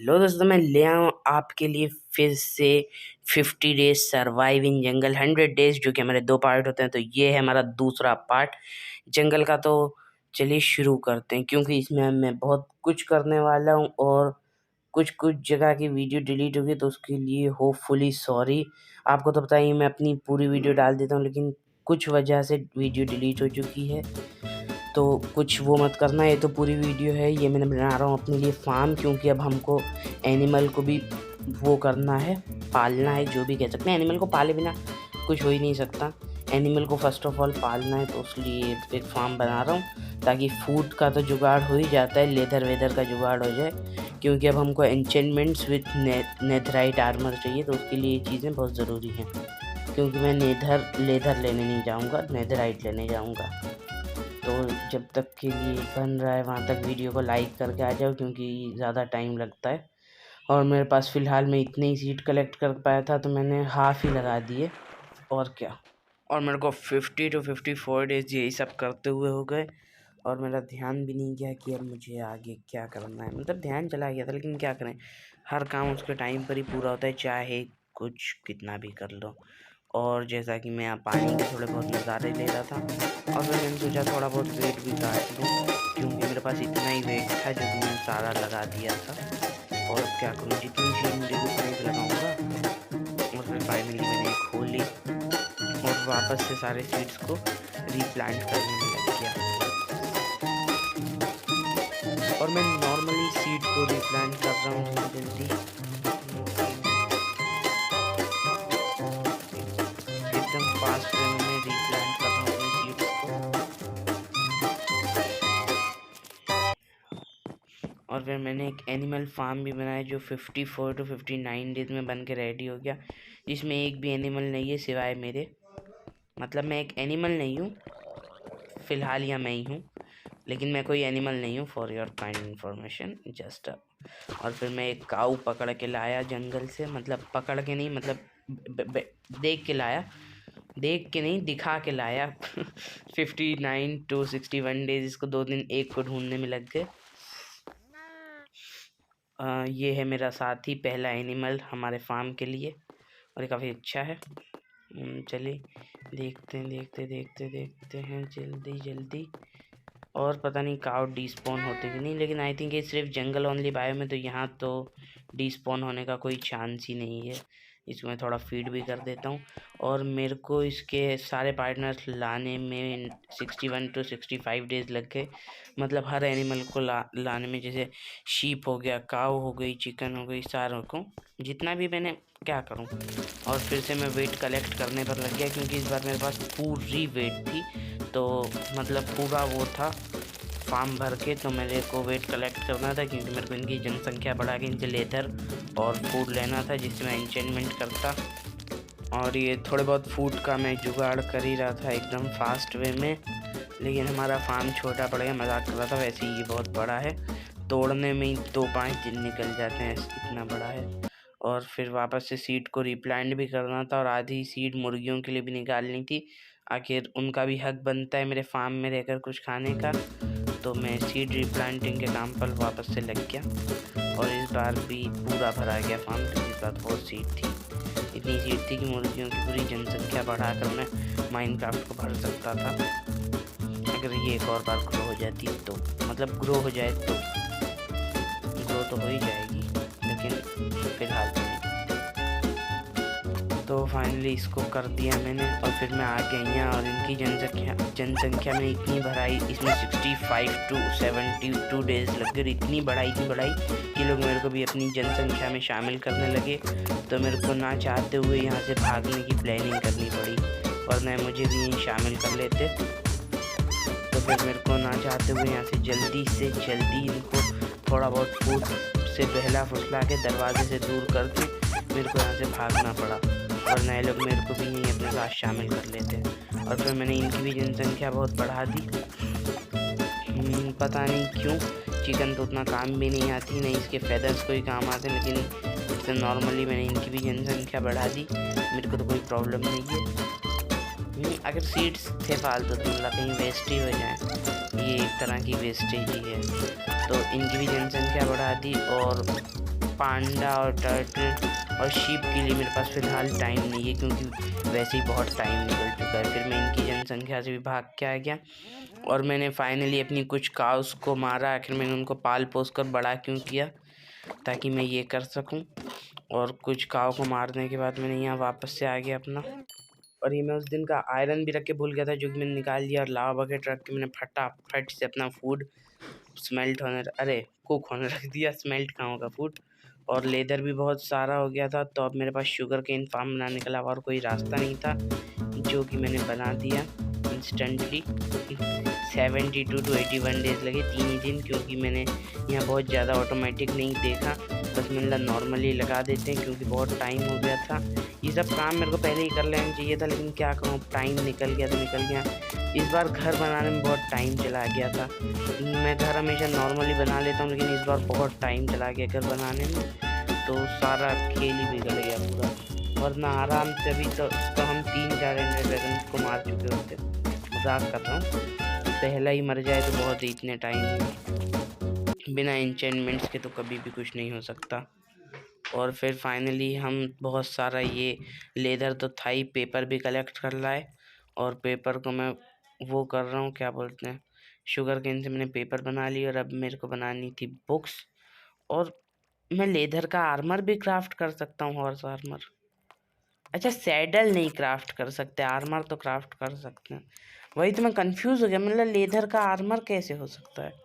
Hello दोस्तों, मैं ले आया हूँ आपके लिए फिर से 50 days survive in jungle 100 days, जो कि हमारे 2 पार्ट होते हैं। तो ये है हमारा दूसरा पार्ट जंगल का। तो चलिए शुरू करते हैं, क्योंकि इसमें मैं बहुत कुछ करने वाला हूँ और कुछ कुछ जगह की वीडियो डिलीट होगी, तो उसके लिए होपफुली सॉरी। आपको तो पता ही, मैं अपनी पूरी वीडियो डाल देता हूँ, लेकिन कुछ वजह से वीडियो डिलीट हो चुकी है, तो कुछ वो मत करना। ये तो पूरी वीडियो है, ये मैंने बना रहा हूँ अपने लिए फार्म, क्योंकि अब हमको एनिमल को भी वो करना है, पालना है, जो भी कह सकते हैं। एनिमल को पाले बिना कुछ हो ही नहीं सकता। एनिमल को फर्स्ट ऑफ ऑल पालना है, तो उसलिए एक फार्म बना रहा हूँ, ताकि फूड का तो जुगाड़ हो ही जाता है, लेदर वेदर का जुगाड़ हो जाए, क्योंकि अब हमको एन्चेंटमेंट्स विथ नेथराइट आर्मर चाहिए। तो उसके लिए ये चीज़ें बहुत ज़रूरी हैं, क्योंकि मैं लेदर लेने नहीं जाऊँगा, नेथराइट लेने जाऊँगा। तो जब तक के लिए बन रहा है, वहाँ तक वीडियो को लाइक करके आ जाओ, क्योंकि ज़्यादा टाइम लगता है। और मेरे पास फ़िलहाल मैं इतने ही सीट कलेक्ट कर पाया था, तो मैंने हाफ़ ही लगा दिए, और क्या। और मेरे को 50 to 54 डेज़ यही सब करते हुए हो गए, और मेरा ध्यान भी नहीं गया कि अब मुझे आगे क्या करना है। मतलब ध्यान चला गया था, लेकिन क्या करें, हर काम उसके टाइम पर ही पूरा होता है, चाहे कुछ कितना भी कर लो। और जैसा कि मैं यहाँ पानी के थोड़े बहुत नज़ारे ले रहा था, और फिर मैंने सोचा थोड़ा बहुत वेट भी काट लूँ, क्योंकि मेरे पास इतना ही वेट था जो कि मैंने सारा लगा दिया था। और क्या करूँ, जितनी चीज़ मुझे उतनी ही लगाऊँगा। और फिर फाइनली मैंने खोली और वापस से सारे सीड्स को रीप्लांट करने में लग गया। और मैं नॉर्मली सीड को रीप्लांट कर रहा हूँ थोड़ी जल्दी, एकदम फास्ट वे में रीप्लांट कर रहा हूँ अपने सीड्स को। और फिर मैंने एक एनिमल फार्म भी बनाया, जो 54 to 59 डेज में बन के रेडी हो गया, जिसमें एक भी एनिमल नहीं है सिवाय मेरे। मतलब मैं एक एनिमल नहीं हूँ फ़िलहाल, या मैं ही हूँ, लेकिन मैं कोई एनिमल नहीं हूँ, for your kind information just. और फिर मैं एक काऊ पकड़ के लाया जंगल से, मतलब पकड़ के नहीं, मतलब देख के लाया, देख के नहीं, दिखा के लाया। 59 to 61 डेज, इसको 2 दिन एक को ढूंढने में लग गए। ये है मेरा साथी, पहला एनिमल हमारे फार्म के लिए, और ये काफ़ी अच्छा है। चलिए देखते हैं जल्दी जल्दी। और पता नहीं काउ डिस्पॉन होते कि नहीं, लेकिन आई थिंक ये सिर्फ जंगल ओनली बायो में, तो यहाँ तो डिस्पॉन होने का कोई चांस ही नहीं है। इसको मैं थोड़ा फीड भी कर देता हूँ। और मेरे को इसके सारे पार्टनर्स लाने में 61 to 65 डेज़ लग गए। मतलब हर एनिमल को लाने में, जैसे शीप हो गया, काऊ हो गई, चिकन हो गई, सारों को, जितना भी मैंने क्या करूं। और फिर से मैं वेट कलेक्ट करने पर लग गया, क्योंकि इस बार मेरे पास पूरी वेट थी, तो मतलब पूरा वो था फार्म भर के। तो मेरे को वेट कलेक्ट करना था, क्योंकि मेरे को इनकी जनसंख्या बढ़ा के इनसे लेदर और फूड लेना था, जिससे मैं एन्चेंटमेंट करता। और ये थोड़े बहुत फूड का मैं जुगाड़ कर ही रहा था एकदम फास्ट वे में, लेकिन हमारा फार्म छोटा पड़ गया। मजाक कर रहा था, वैसे ही ये बहुत बड़ा है, तोड़ने में ही 2-5 दिन निकल जाते हैं, इतना बड़ा है। और फिर वापस से सीड को रिप्लांट भी करना था, और आधी सीड मुर्गियों के लिए भी निकालनी थी। आखिर उनका भी हक बनता है मेरे फार्म में रहकर कुछ खाने का। तो मैं सीड रिप्लांटिंग के काम पर वापस से लग गया, और इस बार भी पूरा भरा गया फार्म, क्योंकि इस बार बहुत सीड थी। इतनी सीड थी कि मुर्गियों की पूरी जनसंख्या बढ़ाकर मैं माइनक्राफ्ट को भर सकता था, अगर ये एक और बार ग्रो हो जाती तो। मतलब ग्रो हो जाए तो, ग्रो तो हो ही जाएगी, लेकिन फिलहाल तो नहीं। तो फाइनली इसको कर दिया मैंने, और फिर मैं आ गया यहाँ, और इनकी जनसंख्या में इतनी बढ़ाई, इसमें 65 to 72 डेज़ लग गए। इतनी बढ़ाई कि लोग मेरे को भी अपनी जनसंख्या में शामिल करने लगे। तो मेरे को ना चाहते हुए यहाँ से भागने की प्लानिंग करनी पड़ी, वरना मुझे भी यहीं शामिल कर लेते। तो फिर मेरे को ना चाहते हुए यहाँ से जल्दी इनको थोड़ा बहुत फूड से बहला फुसला के दरवाजे से दूर करके मेरे को यहाँ से भागना पड़ा, और नए लोग मेरे को भी यहीं अपने साथ शामिल कर लेते। और फिर मैंने इनकी भी जनसंख्या बहुत बढ़ा दी। पता नहीं क्यों, चिकन तो उतना काम भी नहीं आती, नहीं इसके फेदर्स कोई काम आते, लेकिन इससे नॉर्मली मैंने इनकी भी जनसंख्या बढ़ा दी। मेरे को तो कोई प्रॉब्लम नहीं है। अगर सीड्स थे फालतू तो मतलब कहीं वेस्ट ही हो जाए, ये एक तरह की वेस्टेज ही है। तो इनकी भी जनसंख्या बढ़ा दी, पांडा और टर्टल और शीप के लिए मेरे पास फ़िलहाल टाइम नहीं है, क्योंकि वैसे ही बहुत टाइम निकल चुका है। फिर मैं इनकी जनसंख्या से भी भाग के आ गया और मैंने फाइनली अपनी कुछ काउस को मारा। आखिर मैंने उनको पाल पोस कर बड़ा क्यों किया, ताकि मैं ये कर सकूं। और कुछ काव को मारने के बाद मैंने यहाँ वापस से आ गया अपना। और ये मैं उस दिन का आयरन भी रख के भूल गया था, जो कि मैंने निकाल लिया। और लावा बकेट रख के मैंने फटाफट से अपना फूड कुक होने रख दिया। स्मेल्ट कहाँ होगा फूड। और लेदर भी बहुत सारा हो गया था, तो अब मेरे पास शुगर केन फार्म बनाने के अलावा और कोई रास्ता नहीं था, जो कि मैंने बना दिया इंस्टेंटली। 72 to 81 डेज़ लगे, 3 ही दिन, क्योंकि मैंने यहाँ बहुत ज़्यादा ऑटोमेटिक नहीं देखा। बस मैंने नॉर्मली लगा देते हैं, क्योंकि बहुत टाइम हो गया था। ये सब काम मेरे को पहले ही कर लेना चाहिए था, लेकिन क्या करूँ, टाइम निकल गया तो निकल गया। इस बार घर बनाने में बहुत टाइम चला गया था। मैं घर हमेशा नॉर्मली बना लेता हूँ, लेकिन इस बार बहुत टाइम चला गया घर बनाने में, तो सारा खेल ही बिगड़ गया पूरा। वरना आराम से अभी तो हम 3-4 एंडर ड्रैगन को मार चुके होते। मजाक कर रहा हूँ, पहला ही मर जाए तो बहुत ही इतने टाइम में। बिना एन्चेंटमेंट्स के तो कभी भी कुछ नहीं हो सकता। और फिर फाइनली हम बहुत सारा ये लेदर तो था ही, पेपर भी कलेक्ट कर लाए। और पेपर को मैं वो कर रहा हूँ, क्या बोलते हैं, शुगर केन से मैंने पेपर बना ली। और अब मेरे को बनानी थी बुक्स। और मैं लेदर का आर्मर भी क्राफ्ट कर सकता हूँ, हॉर्स आर्मर। अच्छा, सैडल नहीं क्राफ्ट कर सकते, आर्मर तो क्राफ्ट कर सकते हैं। वही तो मैं कंफ्यूज हो गया, मतलब लेदर का आर्मर कैसे हो सकता है।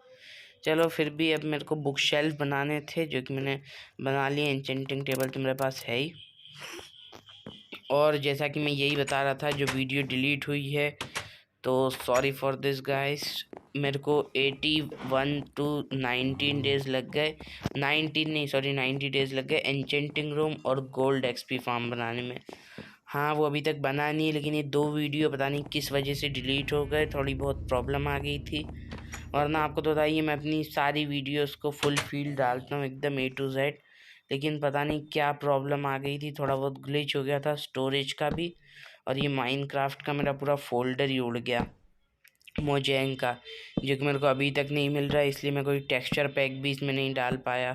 चलो फिर भी अब मेरे को बुक शेल्फ बनाने थे, जो कि मैंने बना लिए। एन्चेंटिंग टेबल तो मेरे पास है ही। और जैसा कि मैं यही बता रहा था, जो वीडियो डिलीट हुई है, तो सॉरी फॉर दिस गाइस। मेरे को 81 to 19 डेज़ लग गए। 19 नहीं, सॉरी 90 डेज़ लग गए एन्चेंटिंग रूम और गोल्ड एक्सपी फार्म बनाने में। हाँ, वो अभी तक बना नहीं है, लेकिन ये 2 वीडियो पता नहीं किस वजह से डिलीट हो गए, थोड़ी बहुत प्रॉब्लम आ गई थी। वरना आपको तो बताइए, मैं अपनी सारी वीडियोस को फुल फील डालता हूँ, एकदम A to Z। लेकिन पता नहीं क्या प्रॉब्लम आ गई थी, थोड़ा बहुत ग्लिच हो गया था स्टोरेज का भी। और ये माइनक्राफ्ट का मेरा पूरा फोल्डर ही उड़ गया, मोजेंग का, जो कि मेरे को अभी तक नहीं मिल रहा है। इसलिए मैं कोई टेक्सचर पैक भी इसमें नहीं डाल पाया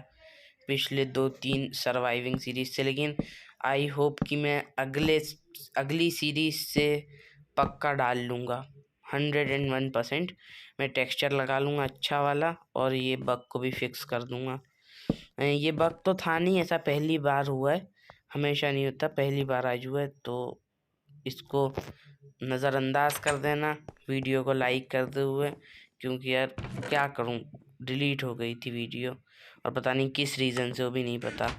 पिछले 2-3 सर्वाइविंग सीरीज से। लेकिन आई होप कि मैं अगली सीरीज से पक्का डाल लूँगा। 101% मैं टेक्सचर लगा लूँगा अच्छा वाला, और ये बग को भी फिक्स कर दूँगा। ये बग तो था नहीं, ऐसा पहली बार हुआ है, हमेशा नहीं होता, पहली बार आज हुआ है। तो इसको नज़रअंदाज कर देना, वीडियो को लाइक करते हुए, क्योंकि यार क्या करूं, डिलीट हो गई थी वीडियो, और पता नहीं किस रीज़न से, वो भी नहीं पता।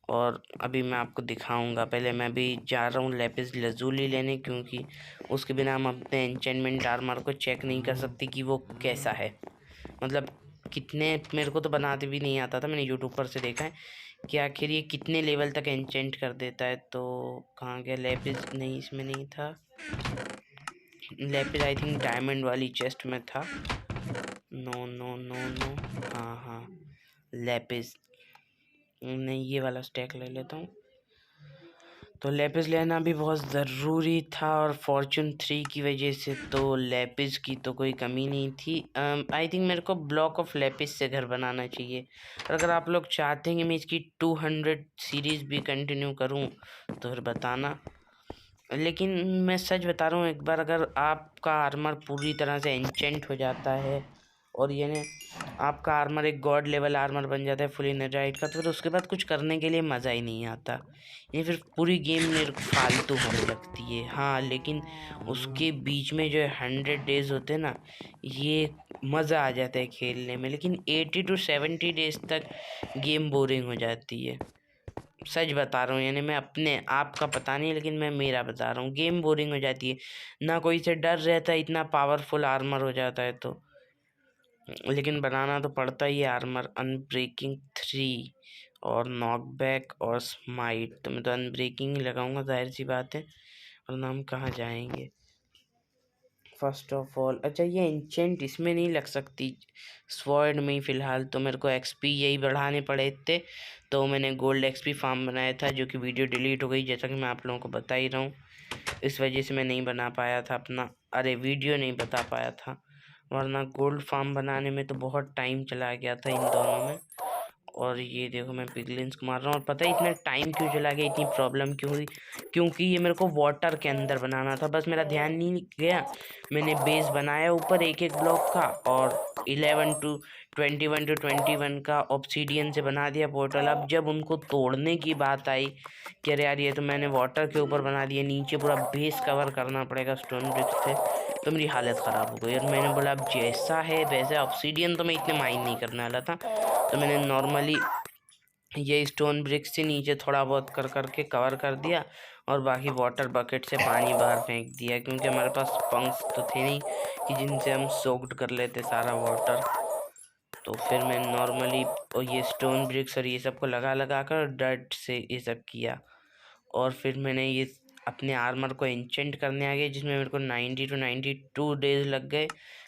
और अभी मैं आपको दिखाऊंगा। पहले मैं भी जा रहा हूँ लैपिस लजूली लेने, क्योंकि उसके बिना हम अपने एन्चेंटमेंट आर्मर को चेक नहीं कर सकते कि वो कैसा है। मतलब कितने, मेरे को तो बनाते भी नहीं आता था, मैंने यूट्यूब पर से देखा है कि आखिर ये कितने लेवल तक एन्चेंट कर देता है। तो कहाँ गया लैपिस, नहीं इसमें नहीं था लैपिस, आई थिंक डायमंड वाली चेस्ट में था। नो नो नो नो, हाँ हाँ लैपिस, नहीं ये वाला स्टैक ले लेता हूँ। तो लैपिस लेना भी बहुत ज़रूरी था, और फॉर्चून 3 की वजह से तो लैपिस की तो कोई कमी नहीं थी। आई थिंक मेरे को ब्लॉक ऑफ लैपिस से घर बनाना चाहिए। और अगर आप लोग चाहते हैं कि मैं इसकी 200 सीरीज़ भी कंटिन्यू करूं, तो फिर बताना। लेकिन मैं सच बता रहा हूँ, एक बार अगर आपका आर्मर पूरी तरह से एन्चेंट हो जाता है, और यानी आपका आर्मर एक गॉड लेवल आर्मर बन जाता है फुल एनर्जाइट का, तो फिर उसके बाद कुछ करने के लिए मज़ा ही नहीं आता। ये फिर पूरी गेम मेरे को फालतू होने लगती है। हाँ, लेकिन उसके बीच में जो 100 डेज़ होते हैं ना, ये मज़ा आ जाता है खेलने में। लेकिन 80 to 70 डेज़ तक गेम बोरिंग हो जाती है, सच बता रहा हूँ। यानी मैं अपने आप का पता नहीं, लेकिन मैं मेरा बता रहा हूँ, गेम बोरिंग हो जाती है ना, कोई से डर रहता है, इतना पावरफुल आर्मर हो जाता है तो। लेकिन बनाना तो पड़ता ही है आर्मर। अनब्रेकिंग 3 और नॉकबैक और स्माइट, तो मैं तो अनब्रेकिंग ही लगाऊंगा, जाहिर सी बात है, वरना हम कहाँ जाएंगे। फर्स्ट ऑफ ऑल, अच्छा ये एंचेंट इसमें नहीं लग सकती, स्वॉर्ड में ही फ़िलहाल। तो मेरे को एक्सपी यही बढ़ाने पड़े थे, तो मैंने गोल्ड एक्सपी फार्म बनाया था, जो कि वीडियो डिलीट हो गई, जैसा कि मैं आप लोगों को बता ही रहा हूँ। इस वजह से मैं नहीं बना पाया था अपना, वीडियो नहीं बता पाया था, वरना गोल्ड फार्म बनाने में तो बहुत टाइम चला गया था इन दोनों में। और ये देखो मैं पिगलिन्स को मार रहा हूँ। और पता है इतना टाइम क्यों चला गया, इतनी प्रॉब्लम क्यों हुई? क्योंकि ये मेरे को वाटर के अंदर बनाना था, बस मेरा ध्यान नहीं गया। मैंने बेस बनाया ऊपर एक एक ब्लॉक का, और 11 to 21 का ऑब्सीडियन से बना दिया पोर्टल। अब जब उनको तोड़ने की बात आई कि अरे यार ये तो मैंने वाटर के ऊपर बना दिया, नीचे पूरा बेस कवर करना पड़ेगा स्टोन ब्रिक्स से, तो मेरी हालत ख़राब हो गई। और मैंने बोला अब जैसा है वैसे, ऑब्सीडियन तो मैं इतने माइन नहीं करने वाला था, तो मैंने नॉर्मली ये स्टोन ब्रिक्स से नीचे थोड़ा बहुत कर करके कवर कर दिया, और बाकी वाटर बकेट से पानी बाहर फेंक दिया, क्योंकि हमारे पास पंक्स तो थे नहीं कि जिनसे हम सोक्ड कर लेते सारा वाटर। तो फिर मैं नॉर्मली और ये स्टोन ब्रिक्स और ये सब को लगा लगा कर डर्ट से ये सब किया। और फिर मैंने ये अपने आर्मर को एन्चेंट करने आ गया, जिसमें मेरे को 90 to 92 डेज लग गए,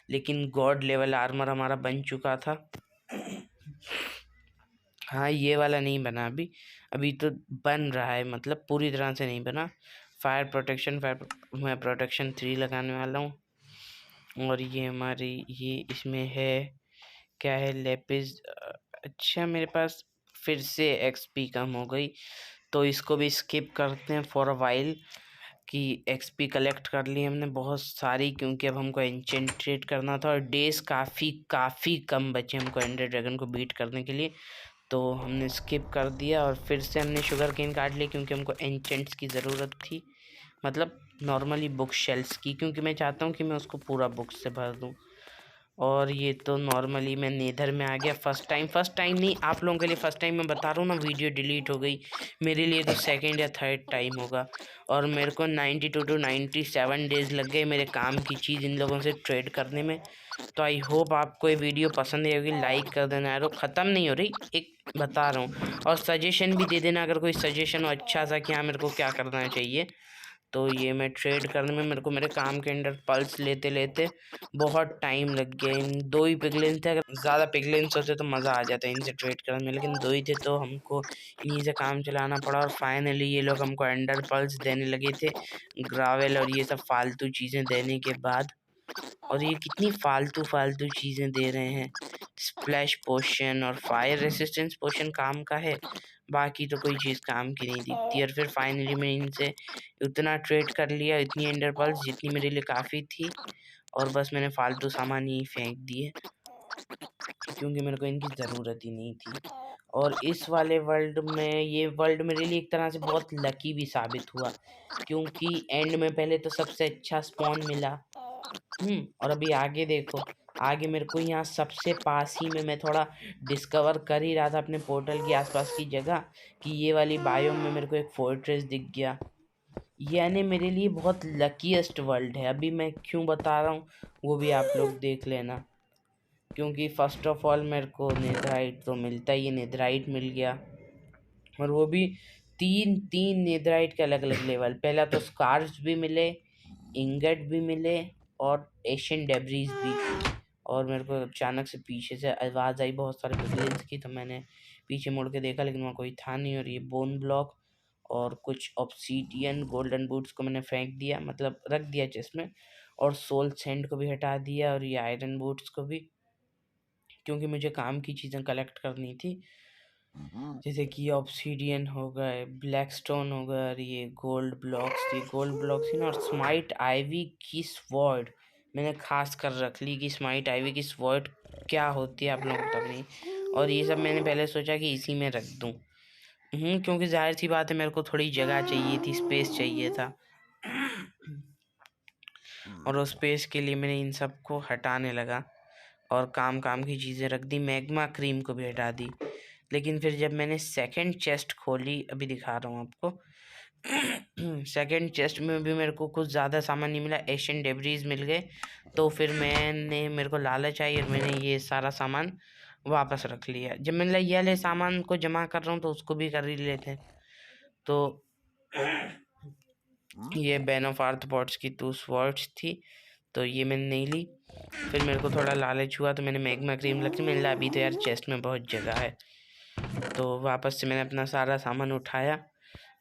लेकिन गॉड लेवल आर्मर हमारा बन चुका था। हाँ ये वाला नहीं बना अभी, अभी तो बन रहा है, मतलब पूरी तरह से नहीं बना। फायर प्रोटेक्शन मैं प्रोटेक्शन 3 लगाने वाला हूँ। और ये हमारी ये इसमें है क्या है, लेपिस। अच्छा मेरे पास फिर से एक्सपी कम हो गई, तो इसको भी स्किप करते हैं फॉर अ वाइल। कि एक्सपी कलेक्ट कर ली हमने बहुत सारी, क्योंकि अब हमको एन्चेंटेड करना था, और डेज काफ़ी कम बचे हमको एंडर ड्रैगन को बीट करने के लिए, तो हमने स्किप कर दिया। और फिर से हमने शुगर केन काट ली, क्योंकि हमको एन्चेंट्स की ज़रूरत थी, मतलब नॉर्मली बुक शेल्स की, क्योंकि मैं चाहता हूँ कि मैं उसको पूरा बुक से भर दूँ। और ये तो नॉर्मली मैं नेदर में आ गया फर्स्ट टाइम नहीं, आप लोगों के लिए फर्स्ट टाइम मैं बता रहा हूँ ना, वीडियो डिलीट हो गई, मेरे लिए तो सेकंड या थर्ड टाइम होगा। और मेरे को 92 to 97 डेज लग गए मेरे काम की चीज़ इन लोगों से ट्रेड करने में। तो आई होप आपको ये वीडियो पसंद आई होगी, लाइक कर देना यार। ख़त्म नहीं हो रही, एक बता रहा हूँ, और सजेशन भी दे देना अगर कोई सजेशन हो अच्छा सा कि हाँ मेरे को क्या करना चाहिए। तो ये मैं ट्रेड करने में मेरे को मेरे काम के अंदर पल्स लेते लेते बहुत टाइम लग गया। इन 2 ही पिगलिन थे, अगर ज़्यादा पिगलिन्स होते तो मज़ा आ जाता इनसे ट्रेड करने में, लेकिन 2 ही थे तो हमको इन्हीं से काम चलाना पड़ा। और फाइनली ये लोग हमको अंडर पल्स देने लगे थे, ग्रावेल और ये सब फालतू चीज़ें देने के बाद। और ये कितनी फालतू चीज़ें दे रहे हैं, स्प्लैश पोशन और फायर रेसिस्टेंस पोशन काम का है, बाकी तो कोई चीज़ काम की नहीं दिखती। और फिर फाइनली मैं इनसे उतना ट्रेड कर लिया, इतनी एंडर पल्स जितनी मेरे लिए काफ़ी थी, और बस मैंने फालतू सामान ही फेंक दिए, क्योंकि मेरे को इनकी ज़रूरत ही नहीं थी। और इस वाले वर्ल्ड में, ये वर्ल्ड मेरे लिए एक तरह से बहुत लकी भी साबित हुआ, क्योंकि एंड में पहले तो सबसे अच्छा स्पॉन मिला। और अभी आगे देखो, आगे मेरे को यहाँ सबसे पास ही में मैं थोड़ा डिस्कवर कर ही रहा था अपने पोर्टल के आसपास की जगह, कि ये वाली बायोम में मेरे को एक फोर्ट्रेस दिख गया। यानी मेरे लिए बहुत लकीएस्ट वर्ल्ड है। अभी मैं क्यों बता रहा हूँ वो भी आप लोग देख लेना, क्योंकि फर्स्ट ऑफ ऑल मेरे को नेथराइट तो मिलता ही है, नेथराइट मिल गया, और वो भी तीन तीन नेथराइट के अलग अलग लेवल। पहला तो स्कार्स भी मिले, इंगट भी मिले, और एशियन डेब्रीज भी। और मेरे को अचानक से पीछे से आवाज़ आई बहुत सारे पिगलिन्स की, तो मैंने पीछे मुड़ के देखा, लेकिन वहाँ कोई था नहीं। और ये बोन ब्लॉक और कुछ ऑब्सीडियन गोल्डन बूट्स को मैंने फेंक दिया, मतलब रख दिया चेस्ट में, और सोल सैंड को भी हटा दिया, और ये आयरन बूट्स को भी, क्योंकि मुझे काम की चीज़ें कलेक्ट करनी थी, जैसे कि ऑब्सीडियन हो गए, ब्लैक स्टोन हो गए, और ये गोल्ड ब्लॉक्स थी ना। और स्माइट आइवी की स्वॉर्ड मैंने खास कर रख ली, कि स्माइट आइवी की स्वॉर्ड क्या होती है आप लोगों को तक नहीं। और ये सब मैंने पहले सोचा कि इसी में रख दूं, क्योंकि जाहिर सी बात है मेरे को थोड़ी जगह चाहिए थी, स्पेस चाहिए था, और उस स्पेस के लिए मैंने इन सब को हटाने लगा, और काम काम की चीज़ें रख दी, मैग्मा क्रीम को भी हटा दी। लेकिन फिर जब मैंने सेकंड चेस्ट खोली, अभी दिखा रहा हूँ आपको, सेकंड चेस्ट में भी मेरे को कुछ ज़्यादा सामान नहीं मिला, एशियन डेब्रीज मिल गए। तो फिर मेरे को लालच आई, और मैंने ये सारा सामान वापस रख लिया। जब मैंने ये वाले सामान को जमा कर रहा हूँ तो उसको भी कर ही लेते हैं। तो ये बैन ऑफ आर्थ्रोपोड्स की 2 स्वॉर्ड्स थी, तो ये मैंने नहीं ली। फिर मेरे को थोड़ा लालच हुआ, तो मैंने मैग्मा क्रीम रख ली। मैंने ला अभी तो यार चेस्ट में बहुत जगह है, तो वापस से मैंने अपना सारा सामान उठाया,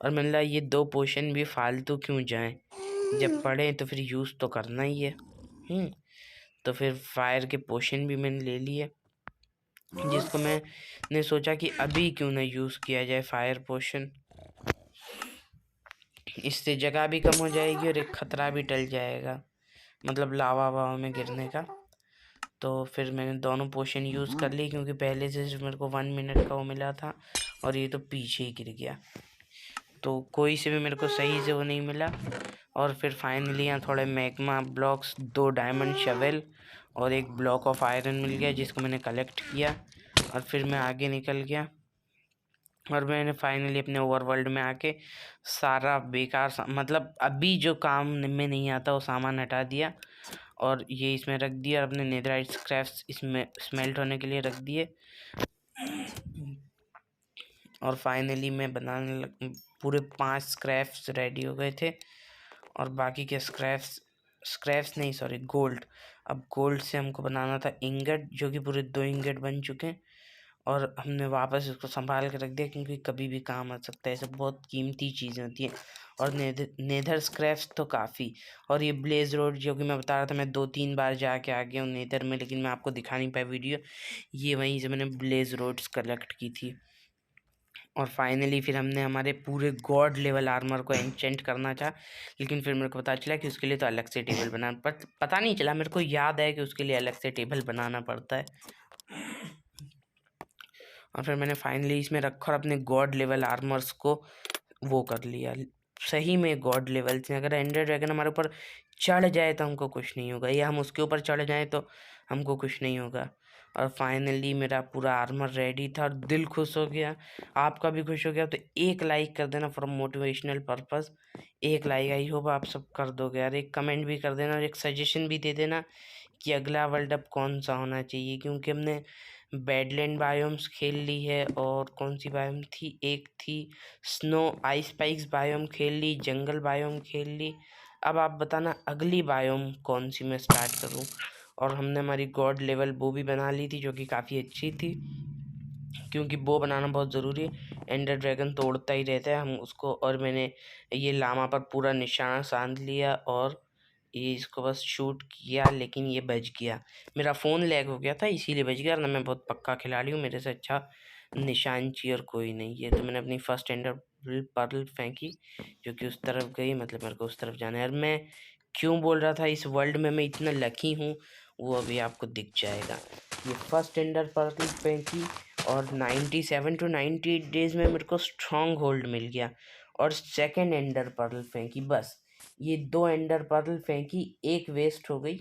और मैंने ला ये 2 पोशन भी फालतू क्यों जाएं, जब पढ़े तो फिर यूज़ तो करना ही है। तो फिर फायर के पोशन भी मैंने ले लिए, जिसको मैंने सोचा कि अभी क्यों ना यूज़ किया जाए फायर पोशन। इससे जगह भी कम हो जाएगी और एक खतरा भी टल जाएगा, मतलब लावा वावा में गिरने का। तो फिर मैंने दोनों पोशन यूज़ कर ली, क्योंकि पहले से सिर्फ मेरे को 1 मिनट का वो मिला था और ये तो पीछे ही गिर गया, तो कोई से भी मेरे को सही से वो नहीं मिला। और फिर फाइनली यहाँ थोड़े मैग्मा ब्लॉक्स, 2 डायमंड शवेल और 1 ब्लॉक ऑफ आयरन मिल गया, जिसको मैंने कलेक्ट किया और फिर मैं आगे निकल गया। और मैंने फाइनली अपने ओवरवर्ल्ड में आके सारा बेकार मतलब अभी जो काम में नहीं आता वो सामान हटा दिया और ये इसमें रख दिया, और अपने नेदराइट स्क्रैप्स इसमें स्मेल्ट होने के लिए रख दिए। और फाइनली मैं बनाने पूरे 5 स्क्रैप्स रेडी हो गए थे, और बाकी के स्क्रैप्स नहीं, सॉरी, गोल्ड। अब गोल्ड से हमको बनाना था इंगट, जो कि पूरे 2 इंगट बन चुके हैं, और हमने वापस इसको संभाल के रख दिया, क्योंकि कभी भी काम आ सकता है, सब बहुत कीमती चीज़ें होती हैं। और नेदर स्क्रैप्स तो काफ़ी, और ये ब्लेज रोड जो कि मैं बता रहा था, मैं 2-3 बार जाके आ गया हूँ नेदर में, लेकिन मैं आपको दिखा नहीं पाया वीडियो। ये वहीं से मैंने ब्लेज रोड्स कलेक्ट की थी। और फाइनली फिर हमने हमारे पूरे गॉड लेवल आर्मर को एन्चेंट करना चाहा, लेकिन फिर मेरे को पता चला कि उसके लिए तो अलग से टेबल बनाना पता नहीं चला, मेरे को याद है कि उसके लिए अलग से टेबल बनाना पड़ता है। और फिर मैंने फाइनली इसमें रखा और अपने गॉड लेवल आर्मर्स को वो कर लिया। सही में गॉड लेवल से अगर एंडर ड्रैगन हमारे ऊपर चढ़ जाए तो हमको कुछ नहीं होगा, या हम उसके ऊपर चढ़ जाए तो हमको कुछ नहीं होगा। और फाइनली मेरा पूरा आर्मर रेडी था और दिल खुश हो गया। आपका भी खुश हो गया तो एक लाइक कर देना फॉर मोटिवेशनल पर्पस। एक लाइक आई होप आप सब कर दोगे यार, एक कमेंट भी कर देना और एक सजेशन भी दे देना कि अगला वर्ल्ड अब कौन सा होना चाहिए, क्योंकि हमने बैडलैंड बायोम्स खेल ली है, और कौन सी बायोम थी, एक थी स्नो आइस स्पाइक्स बायोम खेल ली, जंगल बायोम खेल ली। अब आप बताना अगली बायोम कौन सी मैं स्टार्ट करूं। और हमने हमारी गॉड लेवल बो भी बना ली थी, जो कि काफ़ी अच्छी थी, क्योंकि बो बनाना बहुत ज़रूरी है, एंडर ड्रैगन तोड़ता ही रहता है हम उसको। और मैंने ये लामा पर पूरा निशाना साध लिया और ये इसको बस शूट किया, लेकिन ये बच गया। मेरा फ़ोन लैग हो गया था इसीलिए बच गया, ना मैं बहुत पक्का खिलाड़ी हूँ, मेरे से अच्छा निशान चीयर कोई नहीं है। तो मैंने अपनी फर्स्ट एंडर पर्ल फेंकी, जो कि उस तरफ गई, मतलब मेरे को उस तरफ जाना है। और मैं क्यों बोल रहा था इस वर्ल्ड में मैं इतना लकी हूँ, वो अभी आपको दिख जाएगा। ये फर्स्ट एंडर पर्ल फेंकी और 97 टू 98 डेज में मेरे को स्ट्रॉन्ग होल्ड मिल गया, और सेकेंड एंडर पर्ल फेंकी, बस ये 2 एंडर पर्ल फेंकी, एक वेस्ट हो गई,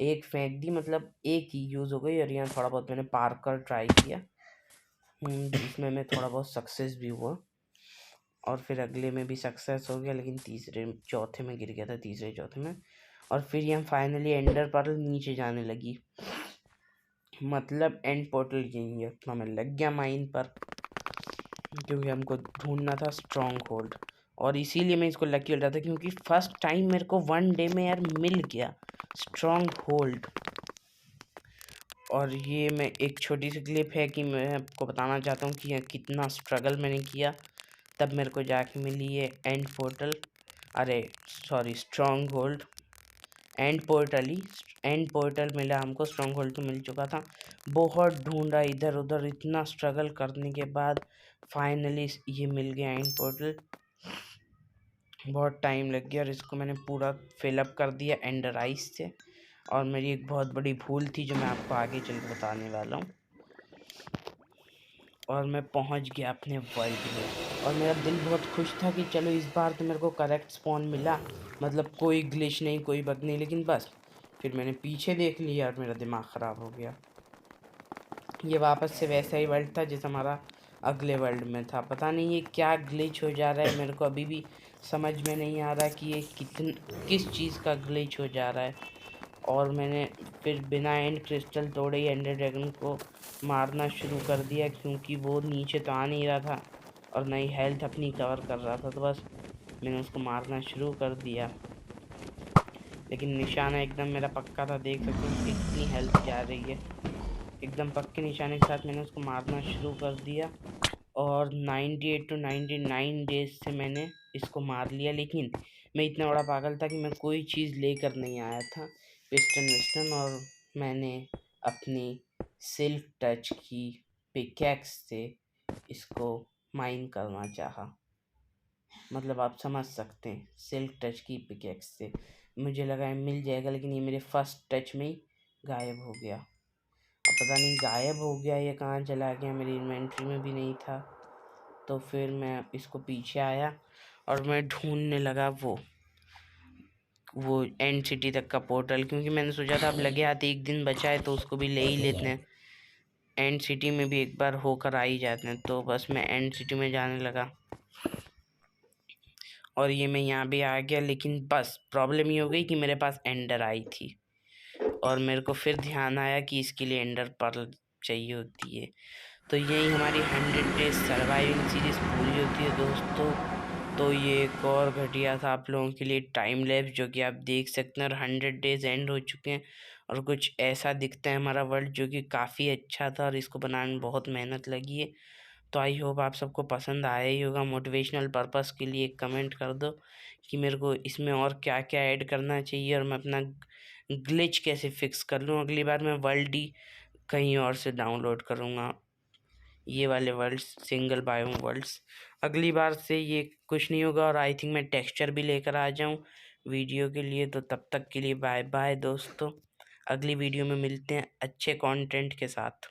एक फेंक दी, मतलब एक ही यूज़ हो गई। और यहाँ थोड़ा बहुत मैंने पार कर ट्राई किया, जिसमें मैं थोड़ा बहुत सक्सेस भी हुआ, और फिर अगले में भी सक्सेस हो गया, लेकिन तीसरे चौथे में गिर गया था, तीसरे चौथे में। और फिर यहाँ फाइनली एंडर पर्ल नीचे जाने लगी, मतलब एंड पोर्टल यहीं है, अपना मैं लग गया माइन पर, क्योंकि हमको ढूंढना था स्ट्रॉन्ग होल्ड। और इसीलिए मैं इसको लकी रहा था, क्योंकि फर्स्ट टाइम मेरे को 1 डे में यार मिल गया स्ट्रॉन्ग होल्ड। और ये मैं एक छोटी सी क्लिप है कि मैं आपको बताना चाहता हूँ कि यह कितना स्ट्रगल मैंने किया, तब मेरे को जाके मिली है एंड पोर्टल, अरे sorry strong hold, and portal मिला हमको, स्ट्रॉन्ग होल्ड तो मिल चुका था। बहुत ढूंढा इधर उधर, इतना स्ट्रगल करने के बाद फाइनली ये मिल गया एंड पोर्टल। बहुत टाइम लग गया और इसको मैंने पूरा फिलअप कर दिया एंडर आइस से, और मेरी एक बहुत बड़ी भूल थी जो मैं आपको आगे चल के बताने वाला हूँ। और मैं पहुँच गया अपने वर्ल्ड में, और मेरा दिल बहुत खुश था कि चलो इस बार तो मेरे को करेक्ट स्पॉन मिला, मतलब कोई ग्लिच नहीं, कोई बग नहीं। लेकिन बस फिर मैंने पीछे देख लिया और मेरा दिमाग ख़राब हो गया। ये वापस से वैसा ही वर्ल्ड था जैसा हमारा अगले वर्ल्ड में था। पता नहीं ये क्या ग्लिच हो जा रहा है, मेरे को अभी भी समझ में नहीं आ रहा कि ये किस चीज़ का ग्लिच हो जा रहा है। और मैंने फिर बिना एंड क्रिस्टल तोड़े ही एंडर ड्रैगन को मारना शुरू कर दिया, क्योंकि वो नीचे तो आ नहीं रहा था और नई हेल्थ अपनी कवर कर रहा था, तो बस मैंने उसको मारना शुरू कर दिया। लेकिन निशाना एकदम मेरा पक्का था, देख सकते हो कितनी हेल्थ जा रही है। एकदम पक्के निशाने के साथ मैंने उसको मारना शुरू कर दिया, और 98 टू 99 डेज से मैंने इसको मार लिया। लेकिन मैं इतना बड़ा पागल था कि मैं कोई चीज़ लेकर नहीं आया था, पिस्टन विस्टन, और मैंने अपनी सिल्क टच की पिकैक्स से इसको माइन करना चाहा। मतलब आप समझ सकते हैं, सिल्क टच की पिकैक्स से मुझे लगा मिल जाएगा, लेकिन ये मेरे फर्स्ट टच में ही गायब हो गया। अब पता नहीं गायब हो गया या कहाँ चला गया, मेरी इन्वेंट्री में भी नहीं था। तो फिर मैं इसको पीछे आया और मैं ढूंढने लगा वो एंड सिटी तक का पोर्टल, क्योंकि मैंने सोचा था अब लगे आते एक दिन बचा है तो उसको भी ले ही लेते हैं, एंड सिटी में भी एक बार होकर आ ही जाते हैं। तो बस मैं एंड सिटी में जाने लगा और ये मैं यहाँ भी आ गया, लेकिन बस प्रॉब्लम ये हो गई कि मेरे पास एंडर आई थी और मेरे को फिर ध्यान आया कि इसके लिए एंडर पर्ल चाहिए होती है। तो यही हमारी 100 डेज सर्वाइविंग सीरीज पूरी होती है दोस्तों। तो ये एक और घटिया था आप लोगों के लिए टाइम लैप्स, जो कि आप देख सकते हैं, और 100 डेज एंड हो चुके हैं और कुछ ऐसा दिखता है हमारा वर्ल्ड, जो कि काफ़ी अच्छा था और इसको बनाने में बहुत मेहनत लगी है। तो आई होप आप सबको पसंद आया ही होगा। मोटिवेशनल पर्पस के लिए एक कमेंट कर दो कि मेरे को इसमें और क्या क्या ऐड करना चाहिए और मैं अपना ग्लिच कैसे फिक्स कर लूँ। अगली बार मैं वर्ल्ड ही कहीं और से डाउनलोड करूँगा, ये वाले वर्ल्ड्स, सिंगल बायोम वर्ल्ड्स। अगली बार से ये कुछ नहीं होगा और आई थिंक मैं टेक्सचर भी लेकर आ जाऊँ वीडियो के लिए। तो तब तक के लिए बाय बाय दोस्तों, अगली वीडियो में मिलते हैं अच्छे कंटेंट के साथ।